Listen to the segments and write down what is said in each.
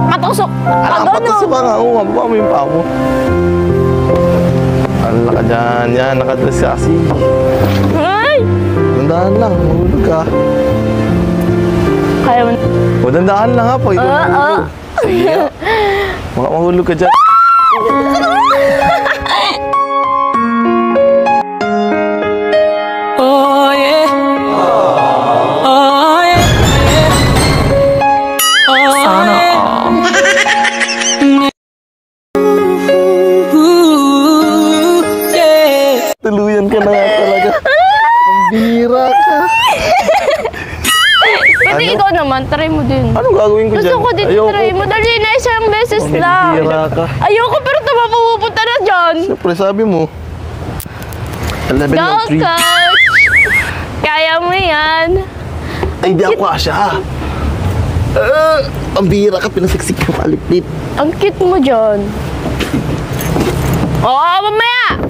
Katusok. Patusok ka nga. Oo, mababa mo yung paa mo. Ala ka dyan. Yan, nakadress ka kasi. Ay! Dandahan lang, mahulog ka. Kaya mo. O, dandahan lang ha, pag ikaw mahulog. Sige ha. Mahulog ka dyan. Oh yeah. Oh yeah. Oh yeah. Tuluyan ka na nga talaga. Ang bira ka. Pwede ikaw naman, try mo din. Anong gagawin ko dyan? Gusto ko din try mo. Dali na, isang beses lang. Ang bira ka. Ayoko, pero pupunta na dyan. Siyempre, sabi mo. 11 Go, ng 3. coach! Kaya mo yan. Ay, di ako asya. Ang bira ka, pinasiksik ka palipit. Ang cute mo dyan. Oo, mamaya!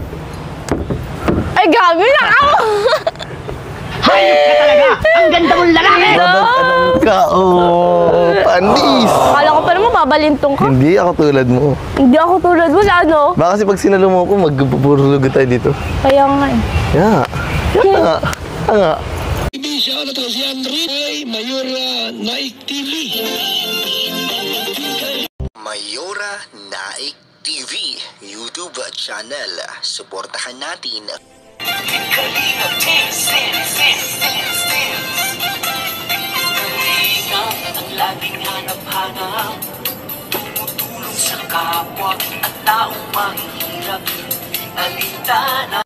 Ay, gabi na ako! Hayop ka talaga! Ang ganda mong lalaki! Babag-anong ka, oh. Panis! Akala ko pa naman babalintong ka. Hindi ako tulad mo. Hindi ako tulad mo, ano? Baka kasi pag sinalo mo ako, magpupurulog tayo dito. Kaya nga eh. Yeah. Nga. Nga. Siya na to si Andre Mayora Naik TV. Mayora Naik TV YouTube channel. Suportahan natin. Kalingap ang laging hanap-hanap, tumutulong sa kapwa at taong mahihirap.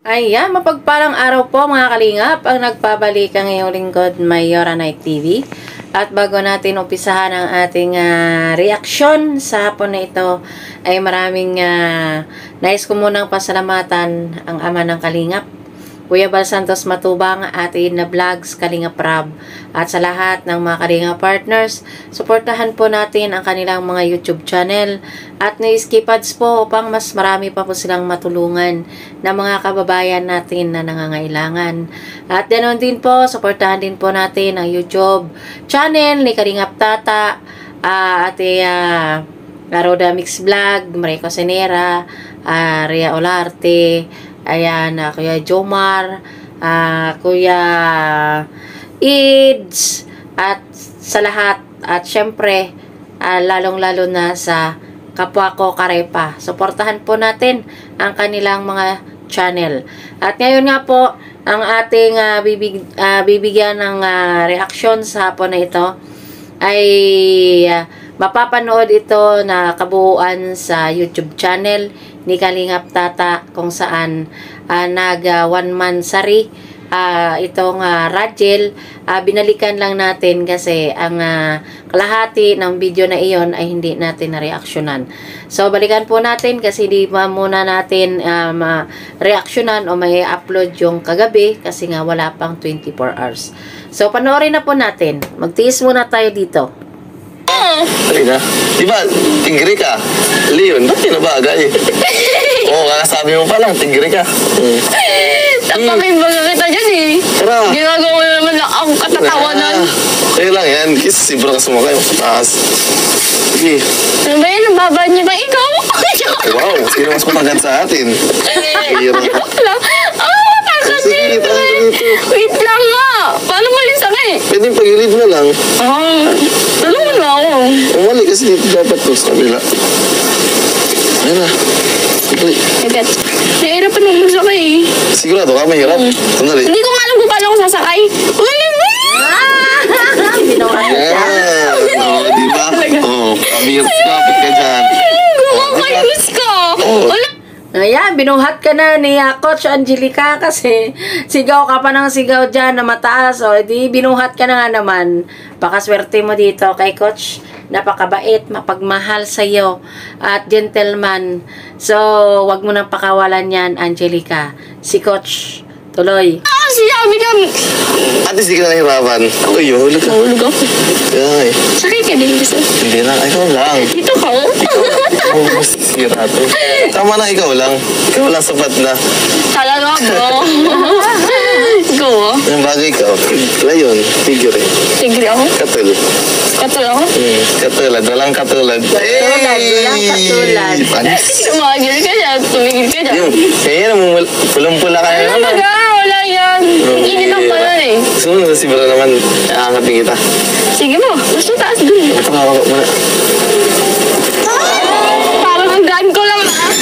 Ayan, mapagpalang araw po mga kalingap. Ang nagpabalik ang iyong lingkod, Mayora Night TV. At bago natin umpisahan ang ating reaksyon sa hapon na ito, ay maraming nais ko munang pasalamatan ang ama ng kalingap, Kuya Bal Santos Matubang, atin na vlogs, Kalingap Rab, at sa lahat ng mga Kalingap partners, suportahan po natin ang kanilang mga YouTube channel at na-skipads po upang mas marami pa po silang matulungan na mga kababayan natin na nangangailangan. At ganoon din po, suportahan din po natin ang YouTube channel ni Kalingap Tata, Roda Mix Vlog, Marico Senera, Ria Olarte, ayan, Kuya Jomar, Kuya Ids, at sa lahat, at syempre, lalong-lalo na sa kapwa ko Karepa. Suportahan po natin ang kanilang mga channel. At ngayon nga po, ang ating bibigyan ng reaksyon sa hapon na ito ay mapapanood ito na kabuuan sa YouTube channel ni Kalingap Tata, kung saan nag one man sari itong Rachel. Binalikan lang natin kasi ang kalahati ng video na iyon ay hindi natin na-reaksyonan. So balikan po natin kasi di ba muna natin reaksyonan o may upload yung kagabi kasi nga wala pang 24 hours. So panoorin na po natin. Magtiis muna tayo dito. Ay na. Diba, tigre ka. Leon, ba't tinabagay? Oo, kakasabi mo pa lang, tigre ka. Tapakin ba kita dyan eh? Tara. Ginagawa naman lang ang katatawanan. Kaya lang yan, kiss, sibra ka sumakay. Taas. Sige. Ano ba yan? Nababa niya ba ikaw? Wow, sino mas matagat sa atin? Hira. Takot Sige, dito tayo eh. dito. Wait lang nga. Paano malis ako eh? Pwedeng pagilid na lang. Tulungan mo ako. Umali kasi dito dapat to sa kabila. Ayun na. Uy. Egat. Nahirapan ako magsakay eh. Sigurado ka, mahirap. Sandali. Hindi ko nga alam kung paano ako sasakay. Oo, diba? Oo, pamirs ka, pit ka dyan. Kumakayos ka. Wala. Ayan, binuhat ka na ni Coach Angelica kasi sigaw ka pa ng sigaw dyan na mataas. O, di binuhat ka na nga naman. Pakaswerte mo dito kay Coach. Napakabait, mapagmahal sa'yo at gentleman. So, wag mo nang pakawalan yan, Angelica. Si Coach, tuloy. Sinabi ka. At least di ka na nahirapan. Ako yun, hulog ka. Hulog ako. Ay, Sakay ka din gusto. hindi na, ikaw lang. Dito ka oh. Oo, mas sira to. Tama na, ikaw lang. Ikaw lang sapat na. Talaga bro. Go Dalawa? Ang bagay ka, layon, tigre. Tigre ako? Katul. Katul ako? Katulad, walang katulad. walang katulad. Panis. Tumagil ka dyan. Tumigil ka dyan. Yung, kaya naman, pulang-pula ka na Ano naman. talaga? Wala yan. Init lang pala eh. Gusto mo na si Bro naman, aangatin kita. Sige mo. Mas mataas dun. Ito ka, wag muna. Parang ang gaan ko lang ah.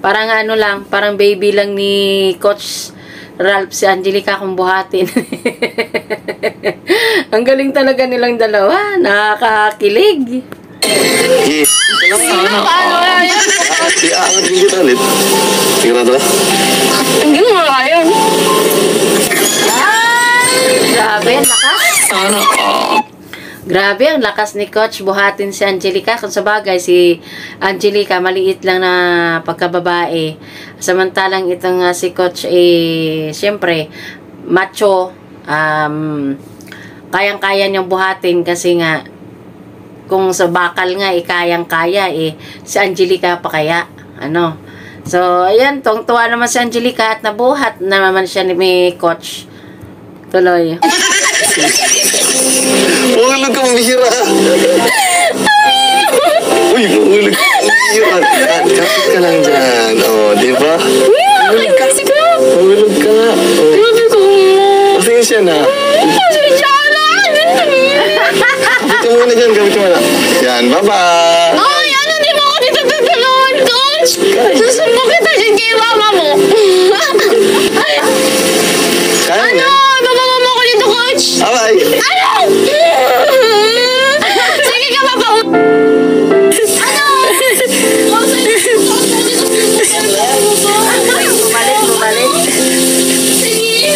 Parang ano lang, parang baby lang ni Coach Ralph si Angelica kung buhatin. Ang galing talaga nilang dalawa. Nakakakilig. Sige. Paano wala yan? Aangatin kita ulit. Sigurado ka? Hindi mo wala yan. Grabe, ang lakas. Grabe, ang lakas ni Coach buhatin si Angelica. Kung sa bagay, si Angelica, maliit lang na pagkababae. Samantalang itong si Coach, siyempre, macho, kayang-kaya niyang buhatin kasi nga, kung sa bakal nga, kayang-kaya, si Angelica pa kaya. Ano? So, ayan, tuwa naman si Angelica at nabuhat na naman siya ni Coach. Tuloy. Mahulog ka, mabihira. Uy, mahulog ka, mabihira. Kapit ka lang dyan. O, di ba? Ay, kasi ko. Mahulog ka nga. Grabe ko. Pasingin siya na. Kapit ka muna dyan, kapit ka muna. Yan, bye-bye. Ay, ano, di mo ako dito tutulungan, Coach? Susumbok kita dyan kay mama mo. Kaya Ano? na. Bababa mo ako dito, Coach? Bye-bye. Ano? Sige ka, papa. Ano? Bumalik. Sige.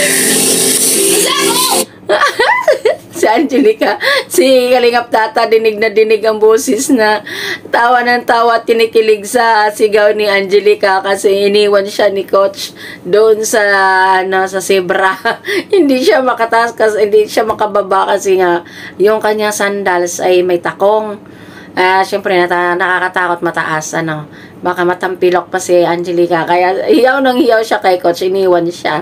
Si Angelica, si Kalingap Tata, dinig na dinig ang boses na tawa ng tawa at tinikilig sa sigaw ni Angelica kasi iniwan siya ni Coach doon sa sa zebra. Hindi siya makataas kasi hindi siya makababa kasi nga yung kanya sandals ay may takong. Siyempre, nakakatakot mataas, baka matampilok pa si Angelica. Kaya, hiyaw siya kay Coach, iniwan siya.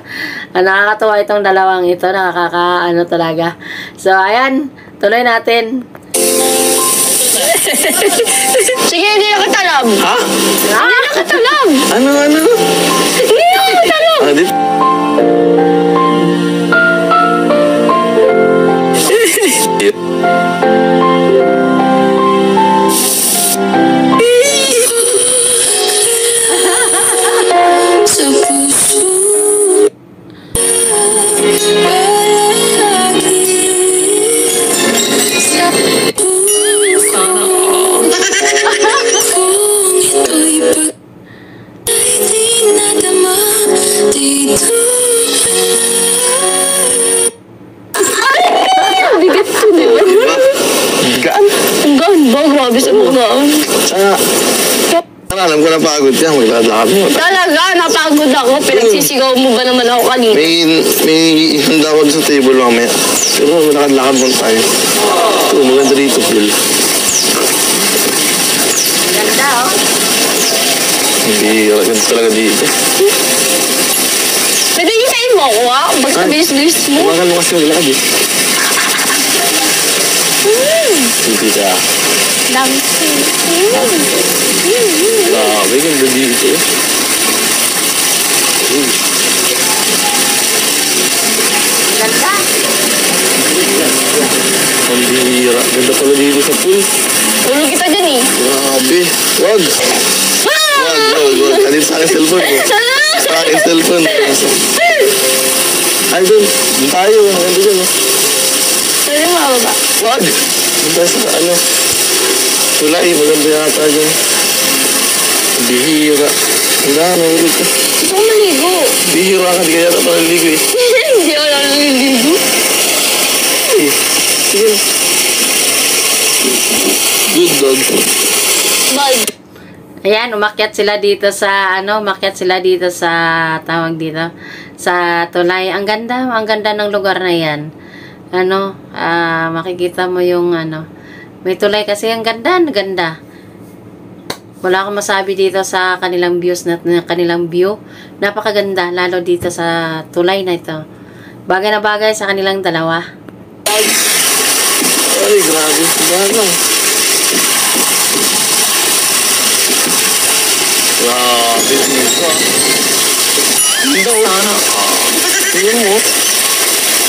Nakakatawa itong dalawang ito, talaga. So, ayan, tuloy natin. Sige, hindi na katalab. Ha? Hindi na katalab. Ano? Hindi na katalab. Ah, di... Bigat ko, di ba? Gaan? Ang gaan ba? Grabe sa mga. Alam ko na pagod yan. Maglalakad mo. Talaga, napagod ako. Pinagsisigaw mo ba naman ako kanina? May handa ko sa table mamaya. Pero malakad-lakad mo tayo. Ito, maganda rito, Phil. Ganda, oh. Hindi, ganda talaga dito. Pwede gisain mo ako, ha? Basta bilis-bilis mo. Tumagal mo kasi maglakad eh. Hindi ka. Dami. Grabe, ganda dito. Ganda. Ang bihira. Ganda pala dito sa pool. Tulog kita dyan eh. Grabe. Wag. Wag. Andito sa akin cellphone ko. Sa akin cellphone. Ay, doon. Doon tayo. Maganda dyan. Pwede mo ba? Wag. Doon tayo sa ano. Tulay. Maganda yata dyan. Bihira. Ang dami. Ulit ka. Gusto ko maligo. Bihira ka. Di kaya na pala ligo eh. Hindi ako naliligo. Sige. Good dog. Bad. Ayan, umakyat sila dito sa tawag dito sa tulay. Ang ganda ng lugar na 'yan. Makikita mo yung may tulay kasi ang ganda. Wala akong masabi dito sa kanilang views kanilang view. Napakaganda lalo dito sa tulay na ito. Bagay na bagay sa kanilang dalawa. Ay, grabe. Bagay. Grabe. Dito ah. Ganda oh. Ano? Tingin mo.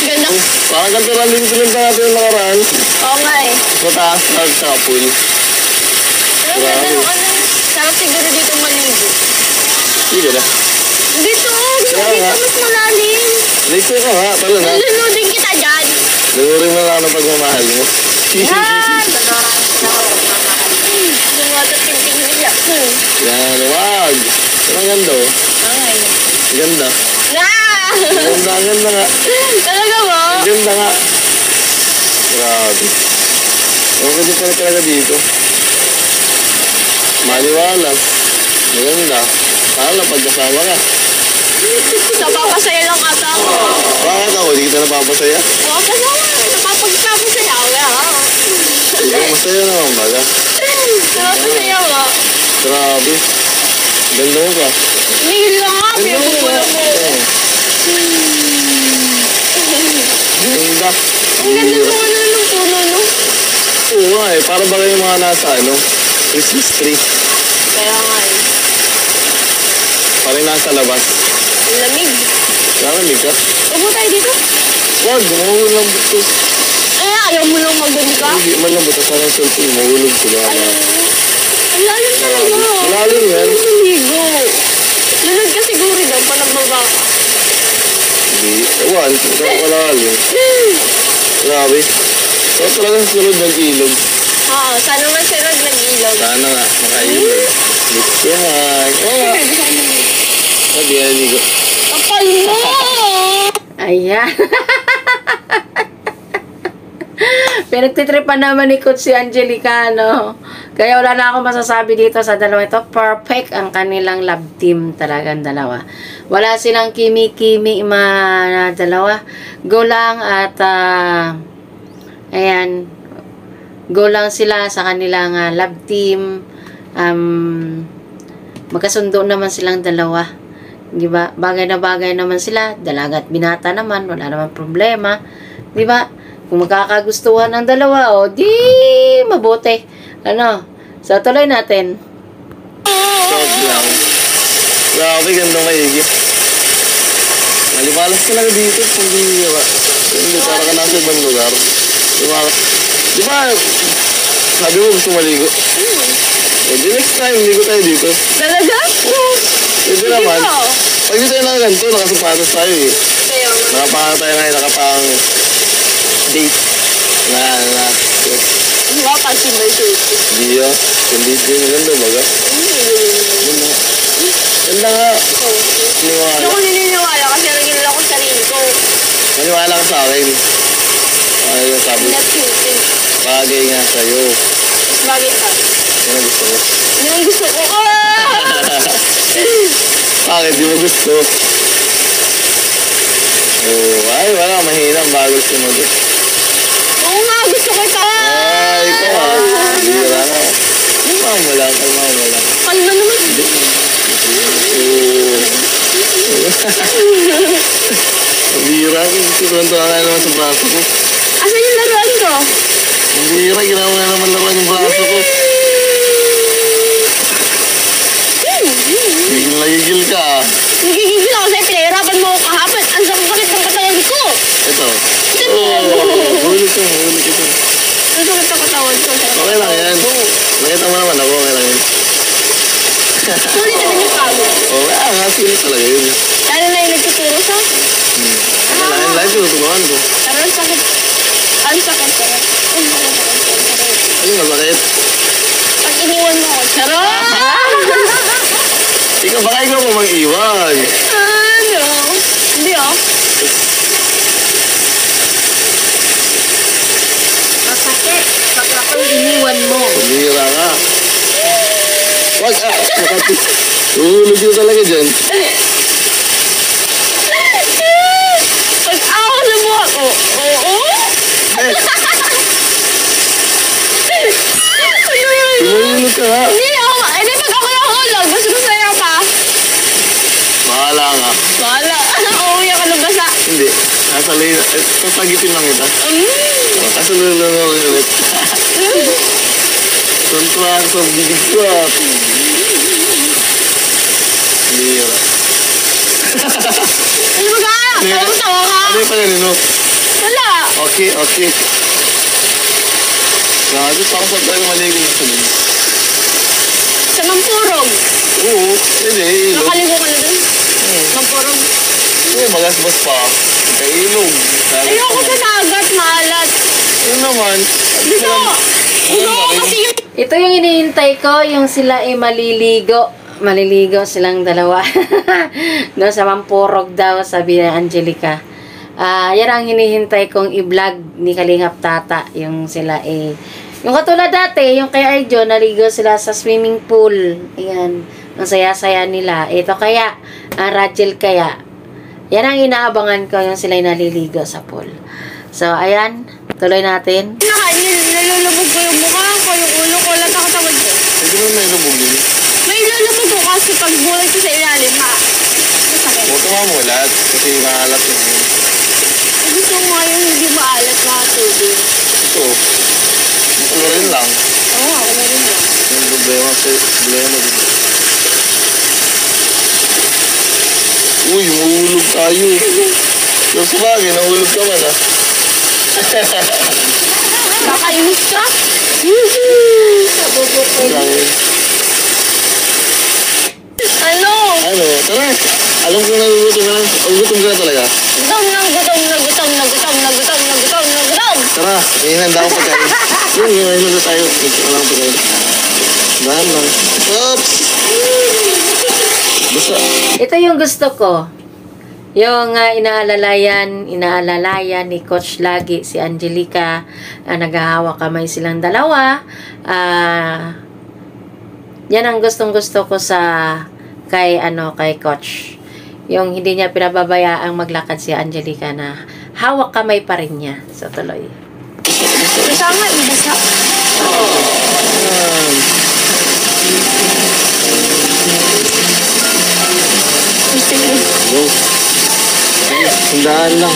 Ganda. Parang ganito lang din pinunta natin yung nakaraan. Oo nga eh. Mataas na sa pool. Pero ganda nung ano. Sarap siguro dito maligo. Hindi ka na. Dito, Kaya nga. mas malalim. Dito ka nga. Tala na. Lulunodin kita dyan. Nagurin mo na ako ng pagmamahal mo. Yan! Lumatating-ting nila. Yan, wag. Ang ganda oh. Ay. Ganda. Ah! Ganda, ganda nga. Talaga ba? Ganda nga. Grabe. Okay din pala talaga dito. Maliwalas. Maganda. Sana pagkasama ka. Napapasaya lang ata ako. Bakit ako? Hindi kita napapasaya? Oo, kasama. Napapagpapasaya ako. Ikaw masaya naman baga. Napapasaya mo. Grabe. Ganda mo ka. Nihil lang nga. Ganda mo ka. Ganda. Ang ganda mo ano ng puno, no? Oo nga eh. Para ba yung mga nasa ano? Christmas tree. Kaya nga eh. Parang nasa labas. Ang lamig. Nakamig ka. Upo tayo dito. Wag, mahulog ito. Ay, ayaw mo lang maganda ka? Hindi man lang butas ng cellphone. Mahulog sila. Ang lalim talaga. Malalim yan. Ang maligo. Lunod ka siguro daw pa nagbaba ka. Hindi. Ewan, ito ang malalim. Grabe. So talaga sa sulod ng ilog. Oo, sana man si Rod nag-ilog. Sana nga, makailog. Gusto nga. Oo nga. Sabi yan, Nigo. Kapal mo! Ayan. Pinagtitripan naman ni Coach si Angelica, no? Kaya wala na akong masasabi dito sa dalawa ito. Perfect ang kanilang love team talagang dalawa. Wala silang kimi-kimi na dalawa. Go lang at ayan. Go lang sila sa kanilang love team. Magkasundo naman silang dalawa. Di ba? Bagay na bagay naman sila. Dalaga at binata naman. Wala naman problema. Di ba? Kung magkakagustuhan ng dalawa, o di mabuti. Ano? So, tuloy natin. Stop lang. Grabe, gandang kaigi. Malibalas talaga dito. Hindi ba? Hindi, para ka nasa ibang lugar. Di ba? Sabi mo gusto maligo? Eh, di next time, ligo tayo dito. Talaga? Oo. Pwede naman. Pag di tayo na ganito, nakasapatos tayo eh. Kaya nga. Nakapanga tayo ngayon, nakapang date. Diba, pansin ba yung suit? Hindi ah. Hindi din. Ganda baga. Ganda. Ganda nga. Hindi Maniwala. ako naniniwala kasi naging ako sa sarili ko. Maniwala ka sa akin. Ano yung sabi? Not cute. Bagay nga sa'yo. Mas bagay ka. Yan ang gusto ko. Yan ang gusto ko. Bakit di mo gusto? Oh, ay, wala. Mahina ang bago sumagot. Oo nga, gusto ko ito. Ay, ikaw ah. Bira ka. Kalma mo lang. Kalma naman. Bira ka. Tuwan-tuwa ka naman sa braso ko. Asan yung laruan ko? Bira, ginawa nga naman naman yung braso ko. Gigil ka ah. Nagigigil ako sa'yo. Pinahirapan mo ako kahapon. Ang sakit ng katawan ko. Ito. Ito. Huli ka. Ang sakit ng katawan ko. Okay lang yan. Nakita mo naman ako. Okay lang yun. Sulit naman yung pagod. Okay nga. Sulit talaga yun. Lalo na yung nagtuturo sa. Okay lang yun. Lagi tuturuan ko. Pero ang sakit. Ang sakit ko. Ang sakit. Ano masakit? Pag iniwan mo ako. Charot! Ikaw baka ikaw mo mag-iwan. Ano? Hindi oh. Masakit. Pag ako iniwan mo. Bira ka. Wag ah. Hulog yun talaga dyan. Pag ako sa buha ko. Oo? Tumulog ka nga. Hindi ako. Hindi pag ako nahulog. Mas masaya pa. Mahal bahala nga. Wala. Uuwi ako ng basa. Hindi. Sasagitin lang kita. Kaso lulungo ulit. Tuntua sa bibig ko. Bira. Ano ba ka? Tawa ka? Ano yung pananin mo? Wala. Okay. Grabe, pakasap tayo maligo na sa dun. Sa Mampurog. Oo, hindi. Ilog. Nakaligo ka na dun? Mampurog. Oo, magasbas pa. Kailog. Ayoko sa dagat, maalat. Yun naman. Dito. Gusto kasi yung... Ito yung iniintay ko, yung sila ay maliligo. Maliligo silang dalawa. Doon sa Mampurog daw, sabi ni Angelica. Yan ang hinihintay kong i-vlog ni Kalingap Tata. Yung sila eh. Yung katulad dati, yung kay Arjo, naligo sila sa swimming pool. Ayan. Ang saya-saya nila. Ito kaya, ang Rachel kaya. Yan ang inaabangan ko, yung sila naliligo sa pool. So, ayan. Tuloy natin. Nalulubog ko yung mukha ko, yung ulo ko, lahat ako tawad ko. Hindi naman may lubog yun. May lulubog ko kasi pag buhay ko sa ilalim, masakit. Huwag ka mamulat kasi maalat yun. Gusto mo yung hindi maalat na tubig. Ito. Ito rin lang. Oo, ako na rin lang. Yung problema din. Uy, mahulog tayo. Yung sabagay, nahulog ka man ah. Kakainis ka? Ano? Ano? Tara. Alam ko nagugutom ka na. Gutom ka na talaga. Gutom. Tara, may hinanda ako pagkain. Yung hinanda tayo. Wala akong pagkain. Dahan lang. Oops! Basta. Ito yung gusto ko. Yung inaalalayan ni Coach lagi, si Angelica, naghahawak kamay silang dalawa. Yan ang gustong-gusto ko sa kay Coach. Yung hindi niya pinababayaang maglakad si Angelica na hawak kamay pa rin niya. So, tuloy. Kasama, basa. Go. Handaan lang.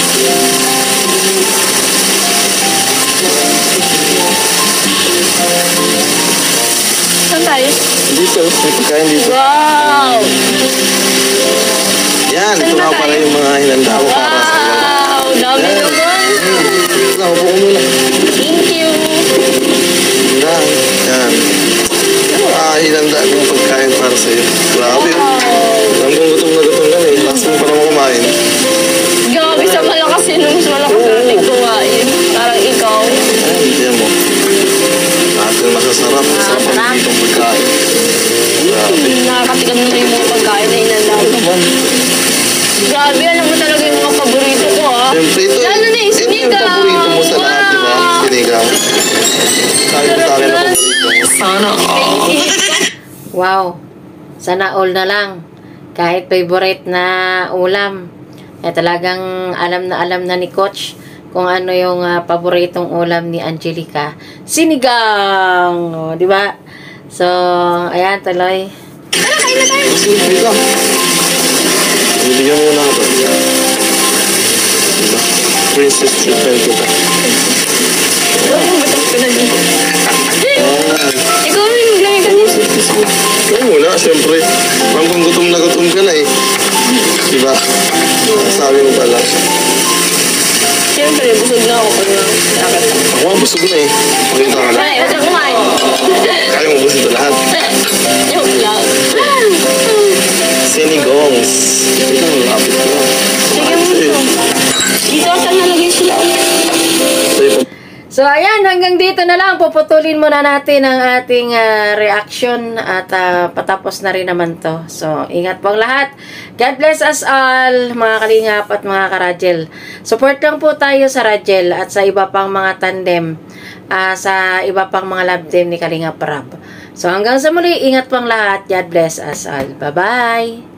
Saan tayo? Dito, may pagkain dito. Wow! Yan, ito nga pala yung mga hinanda ko para sa Wow! Dami naman! Upo ko muna. Thank you! Yan. Yung mga hinanda yung pagkain para sa'yo. Grabe. Alam kong gutom na eh. Lakas mo pa naman kumain. Grabe sa malakas yun. Mas malakas natin kumain. Parang ikaw. Ay, hindi mo. Natin masasarap. Masarap ditong pagkain. Grabe. Nakakatikam naman yung mga pagkain na inalaw. Grabe, alam mo talaga yung mga paborito ko, ah. Siyempre ito. Lalo na yung Ito yung sinigang. paborito mo sa lahat, di ba? Sinigang. Sabi mo sa akin ang paborito mo. Sana. Wow. Sana all na lang. Kahit favorite na ulam. Talagang alam na ni Coach kung ano yung paboritong ulam ni Angelica. Sinigang! O, di ba? So, ayan, tuloy. Kain na tayo. Sige lang. Bibigyan mo na ako. Diba? Princess treatment kita. Ikaw rin maglagay ka dito. Ikaw muna, siyempre. Parang kung gutom na gutom ka na eh. Diba? Sabi mo pala. Siyempre, busog na ako pag nakakita. Ako nga, busog na eh. Pakita ka lang. Ay, wala kumain. Kaya mo busog na lahat. Joke lang. Sinigongs. Ito ang lapit ko. Sige mo ito. Dito saan nalagay sila? So, ayan, hanggang dito na lang. Puputulin muna natin ang ating reaction at patapos na rin naman to. So, ingat po ang lahat. God bless us all, mga kalingap at mga karajel. Support lang po tayo sa Rajel at sa iba pang mga tandem, sa iba pang mga love team ni Kalingap Rab. So, hanggang sa muli, ingat po ang lahat. God bless us all. Bye-bye!